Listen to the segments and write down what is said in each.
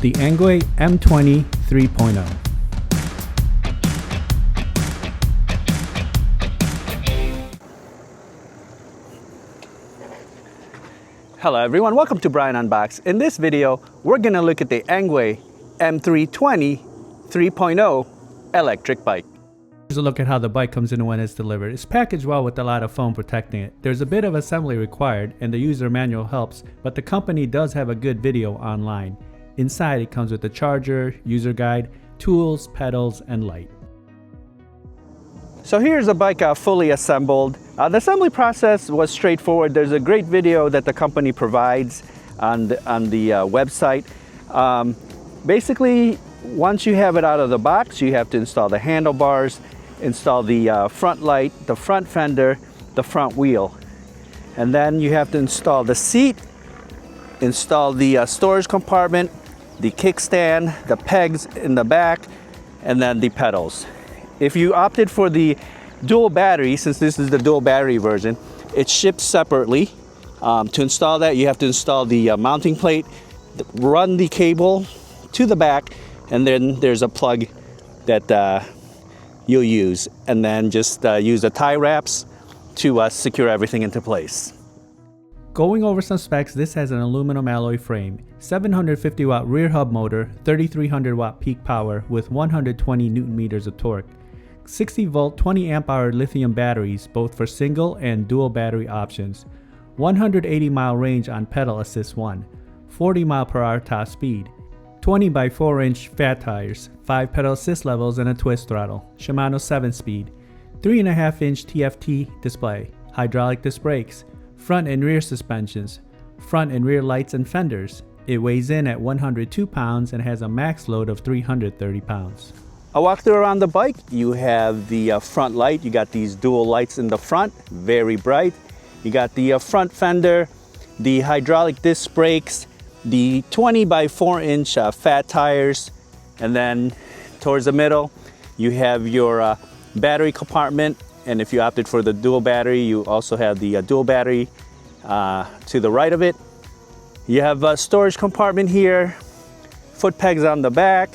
the ENGWE M20 3.0. Hello everyone, welcome to Brian Unboxed. In this video, we're going to look at the ENGWE M20 3.0 electric bike. Here's a look at how the bike comes in when it's delivered. It's packaged well with a lot of foam protecting it. There's a bit of assembly required and the user manual helps, but the company does have a good video online. Inside it comes with a charger, user guide, tools, pedals, and light. So here's the bike fully assembled. The assembly process was straightforward. There's a great video that the company provides on the website. Basically, once you have it out of the box, you have to install the handlebars, install the front light, the front fender, the front wheel. And then you have to install the seat, install the storage compartment, the kickstand, the pegs in the back, and then the pedals. If you opted for the dual battery, since this is the dual battery version, it ships separately. To install that, you have to install the mounting plate, run the cable to the back, and then there's a plug that you'll use, and then just use the tie wraps to secure everything into place. Going over some specs, this has an aluminum alloy frame, 750 watt rear hub motor, 3300 watt peak power with 120 newton meters of torque, 60 volt 20 amp hour lithium batteries both for single and dual battery options, 180 mile range on pedal assist 1, 40 mile per hour top speed, 20 by 4 inch fat tires, 5 pedal assist levels and a twist throttle, Shimano 7-speed, 3.5 inch TFT display, hydraulic disc brakes, front and rear suspensions, front and rear lights and fenders. It weighs in at 102 pounds and has a max load of 330 pounds. I walked through around the bike. You have the front light. You got these dual lights in the front, very bright. You got the front fender, the hydraulic disc brakes, the 20 by 4 inch fat tires, and then towards the middle you have your battery compartment. And if you opted for the dual battery, you also have the dual battery to the right of it. You have a storage compartment here, foot pegs on the back,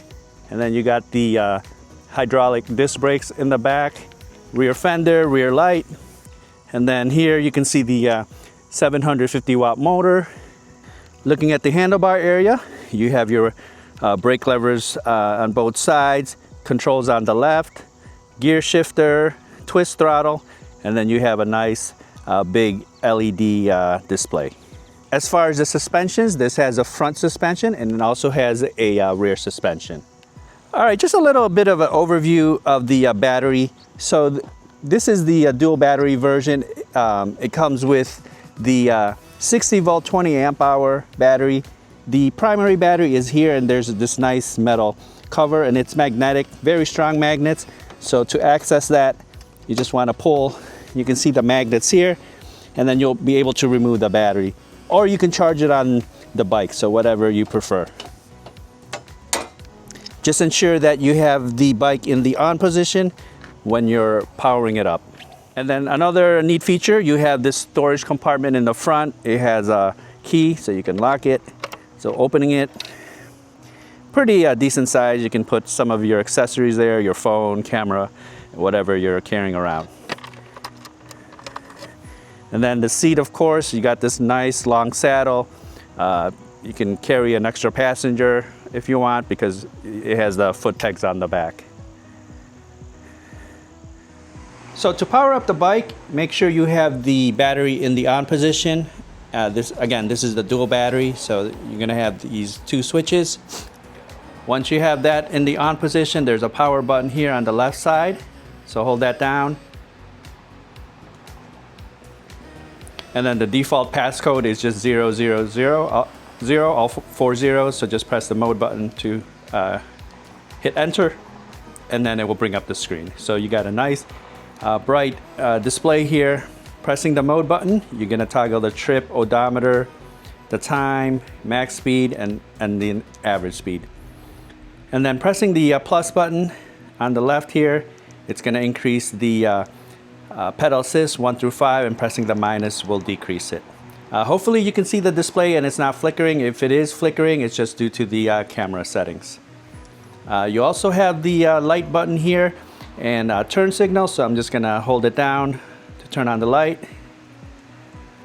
and then you got the hydraulic disc brakes in the back, rear fender, rear light, and then here you can see the 750 watt motor. Looking at the handlebar area, you have your brake levers on both sides, controls on the left, gear shifter, twist throttle, and then you have a nice big LED display. As far as the suspensions, this has a front suspension and it also has a rear suspension. All right, just a little bit of an overview of the battery. So this is the dual battery version. It comes with the 60 volt 20 amp hour battery. The primary battery is here, and there's this nice metal cover, and it's magnetic, very strong magnets. So to access that, you just want to pull. You can see the magnets here, and then you'll be able to remove the battery, or you can charge it on the bike, so whatever you prefer. Just ensure that you have the bike in the on position when you're powering it up. And then another neat feature, you have this storage compartment in the front. It has a key so you can lock it. So opening it, pretty decent size. You can put some of your accessories there, your phone, camera, whatever you're carrying around. And then the seat, of course, you got this nice long saddle. You can carry an extra passenger if you want because it has the foot pegs on the back. So to power up the bike, make sure you have the battery in the on position. This is the dual battery, so you're gonna have these two switches. Once you have that in the on position, there's a power button here on the left side. So hold that down. And then the default passcode is just 000, all 4 zeros. So just press the mode button to hit enter, and then it will bring up the screen. So you got a nice bright display here. Pressing the mode button, you're gonna toggle the trip, odometer, the time, max speed, and the average speed. And then pressing the plus button on the left here, it's gonna increase the pedal assist 1 through 5, and pressing the minus will decrease it. Hopefully you can see the display and it's not flickering. If it is flickering, it's just due to the camera settings. You also have the light button here and turn signal, so I'm just gonna hold it down to turn on the light,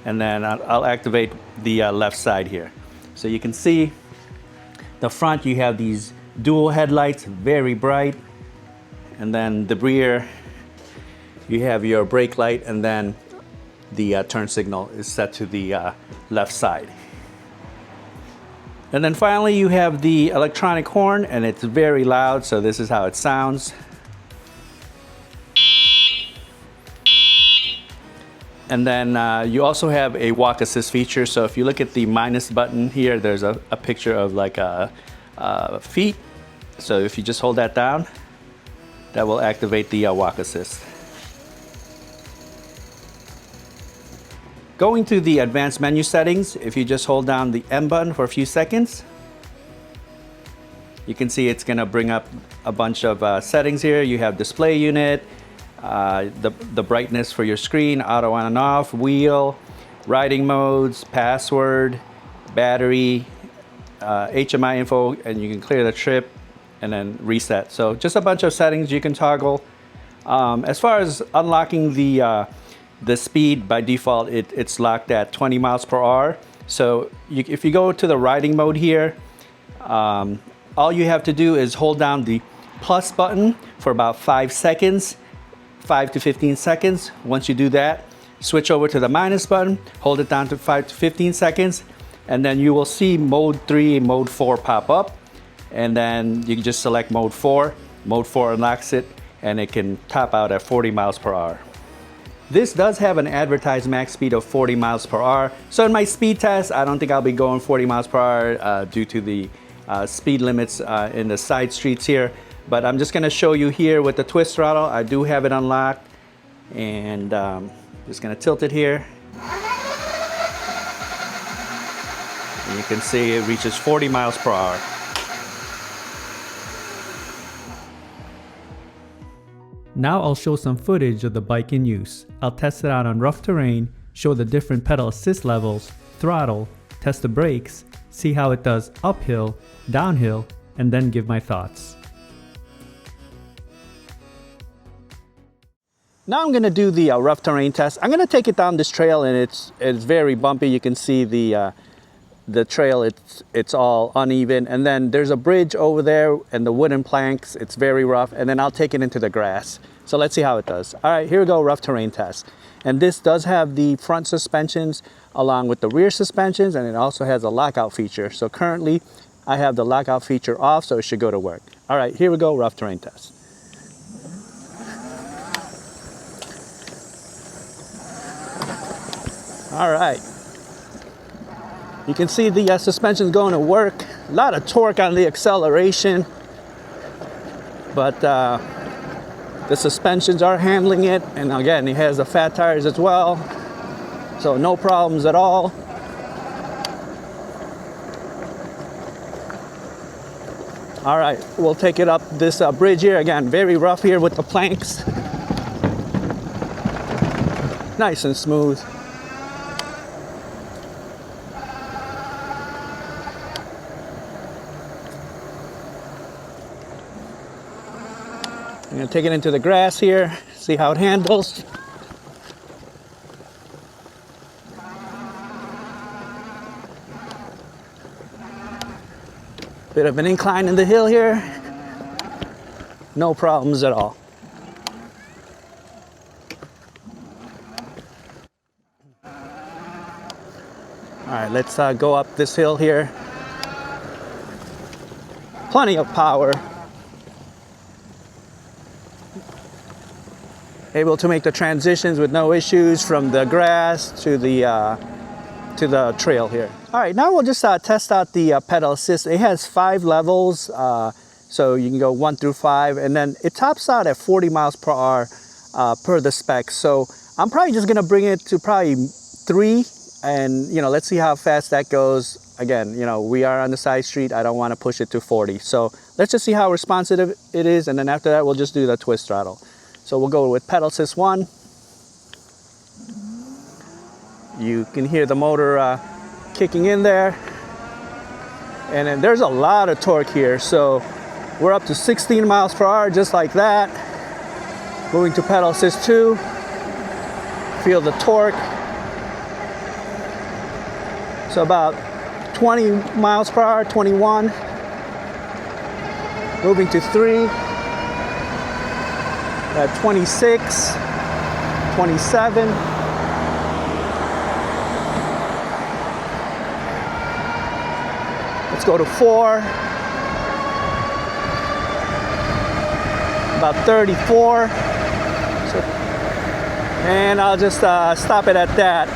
and then I'll activate the left side here. So you can see the front, you have these dual headlights, very bright, and then the rear, you have your brake light, and then the turn signal is set to the left side. And then finally you have the electronic horn, and it's very loud, so this is how it sounds. And then you also have a walk assist feature, so if you look at the minus button here, there's a picture of like a feet. So if you just hold that down, that will activate the walk assist. Going to the advanced menu settings, if you just hold down the M button for a few seconds, you can see it's gonna bring up a bunch of settings here. You have display unit, the brightness for your screen, auto on and off, wheel, riding modes, password, battery, HMI info, and you can clear the trip and then reset. So just a bunch of settings you can toggle. As far as unlocking the speed, by default it's locked at 20 miles per hour. So if you go to the riding mode here, all you have to do is hold down the plus button for about 5 seconds, 5 to 15 seconds. Once you do that, switch over to the minus button, hold it down to 5 to 15 seconds, and then you will see mode 3 and mode 4 pop up, and then you can just select mode 4. Mode 4 unlocks it, and it can top out at 40 miles per hour. This does have an advertised max speed of 40 miles per hour. So in my speed test, I don't think I'll be going 40 miles per hour due to the speed limits in the side streets here. But I'm just gonna show you here with the twist throttle. I do have it unlocked, and just gonna tilt it here. And you can see it reaches 40 miles per hour. Now I'll show some footage of the bike in use. I'll test it out on rough terrain, show the different pedal assist levels, throttle, test the brakes, see how it does uphill, downhill, and then give my thoughts. Now I'm gonna do the rough terrain test. I'm gonna take it down this trail, and it's very bumpy. You can see the trail, it's all uneven, and then there's a bridge over there and the wooden planks, it's very rough, and then I'll take it into the grass. So let's see how it does. All right, here we go, rough terrain test. And this does have the front suspensions along with the rear suspensions, and it also has a lockout feature. So currently I have the lockout feature off, so it should go to work. All right, here we go, rough terrain test. All right. You can see the suspension's going to work. A lot of torque on the acceleration, but the suspensions are handling it. And again, it has the fat tires as well, so no problems at all. All right, we'll take it up this bridge here. Again, very rough here with the planks. Nice and smooth. I'm gonna take it into the grass here, see how it handles. Bit of an incline in the hill here. No problems at all. All right, let's go up this hill here. Plenty of power. Able to make the transitions with no issues from the grass to the trail here. All right, now we'll just test out the pedal assist. It has 5 levels, so you can go 1 through 5, and then it tops out at 40 miles per hour per the specs. So I'm probably just gonna bring it to probably 3, and let's see how fast that goes. Again, we are on the side street. I don't want to push it to 40. So let's just see how responsive it is, and then after that, we'll just do the twist throttle. So we'll go with pedal assist 1. You can hear the motor kicking in there. And then there's a lot of torque here. So we're up to 16 miles per hour, just like that. Moving to pedal assist 2. Feel the torque. So about 20 miles per hour, 21. Moving to 3. At 26, 27. Let's go to 4. About 34. And I'll just stop it at that.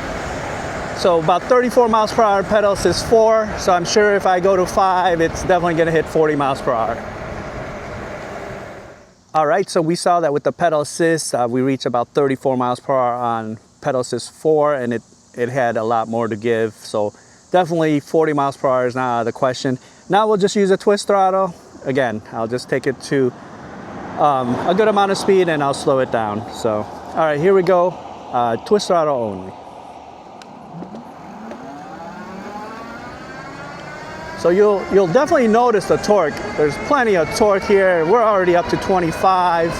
So about 34 miles per hour, pedal assist 4. So I'm sure if I go to 5, it's definitely gonna hit 40 miles per hour. All right, so we saw that with the pedal assist, we reached about 34 miles per hour on pedal assist 4, and it had a lot more to give. So definitely 40 miles per hour is not out of the question. Now we'll just use a twist throttle. Again, I'll just take it to a good amount of speed and I'll slow it down. So, all right, here we go, twist throttle only. So you'll definitely notice the torque. There's plenty of torque here. We're already up to 25,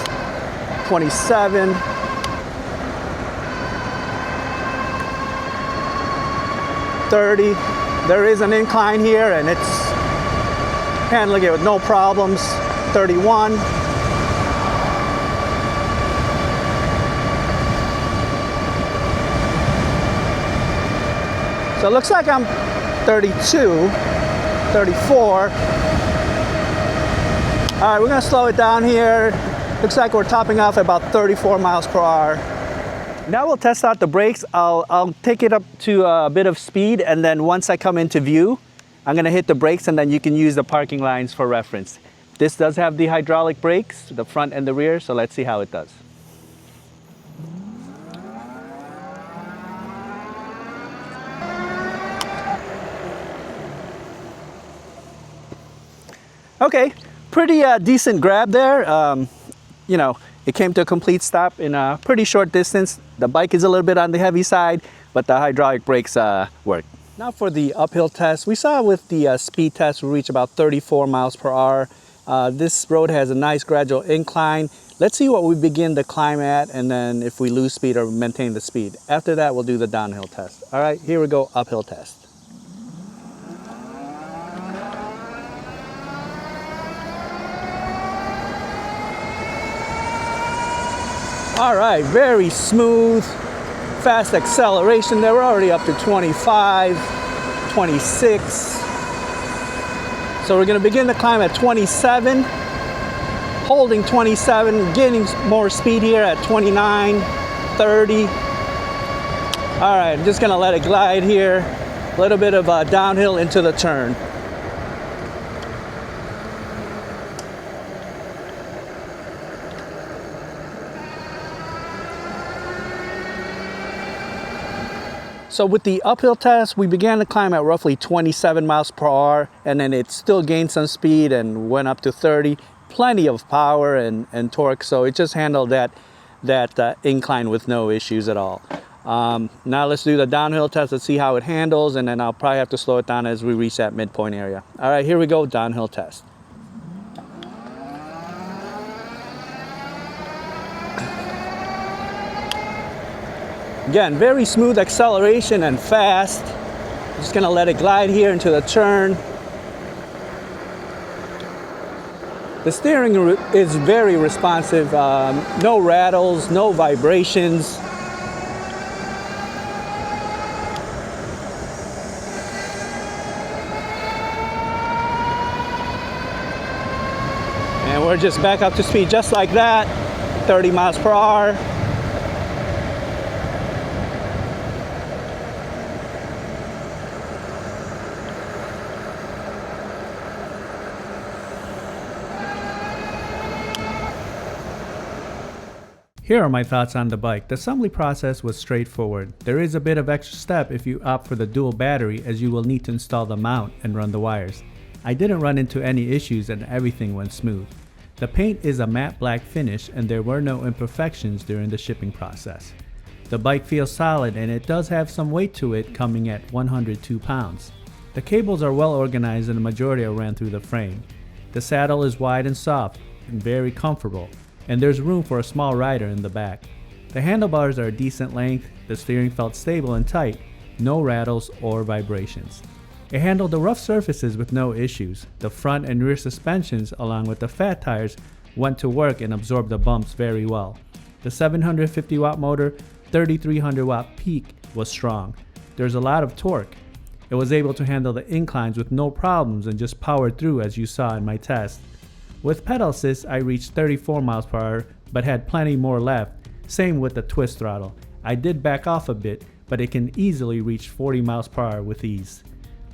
27. There is an incline here and it's handling it with no problems. 31. So it looks like I'm 32. 34. All right, we're gonna slow it down here. Looks like we're topping off at about 34 miles per hour. Now we'll test out the brakes. I'll take it up to a bit of speed, and then once I come into view, I'm gonna hit the brakes, and then you can use the parking lines for reference. This does have the hydraulic brakes, the front and the rear, so let's see how it does. Okay, pretty decent grab there. You know, it came to a complete stop in a pretty short distance. The bike is a little bit on the heavy side, but the hydraulic brakes work. Now for the uphill test, we saw with the speed test we reach about 34 miles per hour. This road has a nice gradual incline. Let's see what we begin to climb at, and then if we lose speed or maintain the speed. After that, we'll do the downhill test. All right, here we go, uphill test. All right, very smooth, fast acceleration there. We're already up to 25, 26. So we're gonna begin the climb at 27, holding 27, getting more speed here at 29, 30. All right, I'm just gonna let it glide here. A little bit of downhill into the turn. So with the uphill test, we began to climb at roughly 27 miles per hour, and then it still gained some speed and went up to 30. Plenty of power and torque, so it just handled that incline with no issues at all. Now let's do the downhill test. Let's see how it handles, and then I'll probably have to slow it down as we reach that midpoint area. All right, here we go, downhill test. Again, very smooth acceleration and fast. Just gonna let it glide here into the turn. The steering is very responsive. No rattles, no vibrations. And we're just back up to speed just like that, 30 miles per hour. Here are my thoughts on the bike. The assembly process was straightforward. There is a bit of extra step if you opt for the dual battery, as you will need to install the mount and run the wires. I didn't run into any issues and everything went smooth. The paint is a matte black finish and there were no imperfections during the shipping process. The bike feels solid and it does have some weight to it, coming at 102 pounds. The cables are well organized and the majority are ran through the frame. The saddle is wide and soft and very comfortable, and there's room for a small rider in the back. The handlebars are a decent length, the steering felt stable and tight, no rattles or vibrations. It handled the rough surfaces with no issues. The front and rear suspensions along with the fat tires went to work and absorbed the bumps very well. The 750 watt motor, 3300 watt peak was strong. There's a lot of torque. It was able to handle the inclines with no problems and just powered through, as you saw in my test. With pedal assist, I reached 34 miles per hour but had plenty more left. Same with the twist throttle. I did back off a bit, but it can easily reach 40 miles per hour with ease.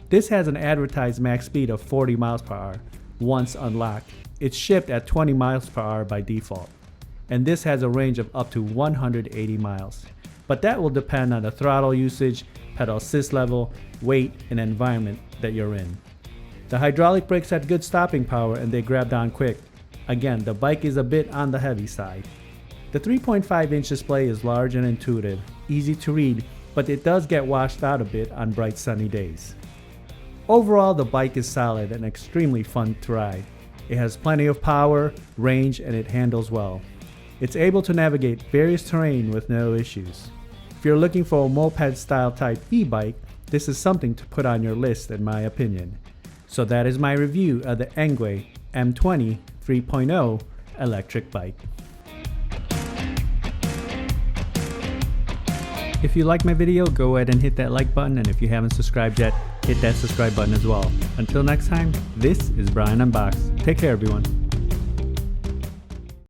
This has an advertised max speed of 40 miles per hour. Once unlocked, it's shipped at 20 miles per hour by default. And this has a range of up to 180 miles. But that will depend on the throttle usage, pedal assist level, weight, and environment that you're in. The hydraulic brakes had good stopping power and they grabbed on quick. Again, the bike is a bit on the heavy side. The 3.5-inch display is large and intuitive, easy to read, but it does get washed out a bit on bright sunny days. Overall, the bike is solid and extremely fun to ride. It has plenty of power, range, and it handles well. It's able to navigate various terrain with no issues. If you're looking for a moped-style type e-bike, this is something to put on your list in my opinion. So that is my review of the ENGWE M20 3.0 electric bike. If you like my video, go ahead and hit that like button, and if you haven't subscribed yet, hit that subscribe button as well. Until next time, this is Brian Unboxed. Take care, everyone.